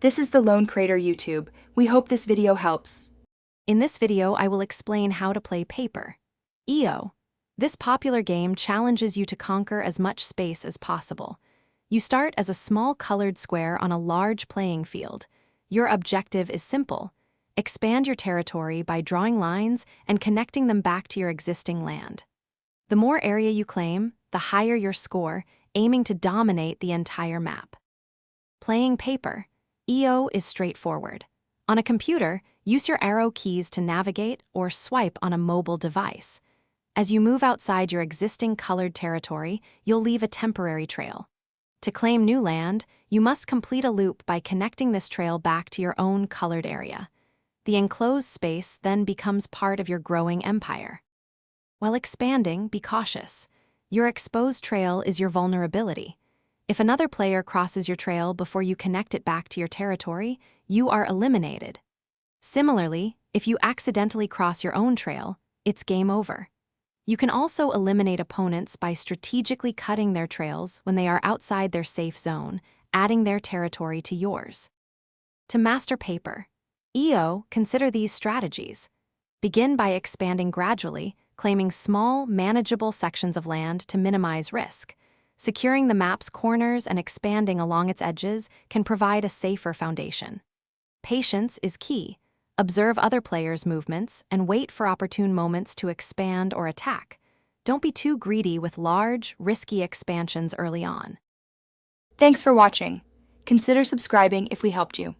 This is the Lone Crater YouTube. We hope this video helps. In this video, I will explain how to play Paper. EO. This popular game challenges you to conquer as much space as possible. You start as a small colored square on a large playing field. Your objective is simple. Expand your territory by drawing lines and connecting them back to your existing land. The more area you claim, the higher your score, aiming to dominate the entire map. Playing Paper. EO is straightforward. On a computer, use your arrow keys to navigate or swipe on a mobile device. As you move outside your existing colored territory, you'll leave a temporary trail. To claim new land, you must complete a loop by connecting this trail back to your own colored area. The enclosed space then becomes part of your growing empire. While expanding, be cautious. Your exposed trail is your vulnerability. If another player crosses your trail before you connect it back to your territory, you are eliminated. Similarly, if you accidentally cross your own trail, it's game over. You can also eliminate opponents by strategically cutting their trails when they are outside their safe zone, adding their territory to yours. To master Paper. EO, consider these strategies. Begin by expanding gradually, claiming small, manageable sections of land to minimize risk. Securing the map's corners and expanding along its edges can provide a safer foundation. Patience is key. Observe other players' movements and wait for opportune moments to expand or attack. Don't be too greedy with large, risky expansions early on. Thanks for watching. Consider subscribing if we helped you.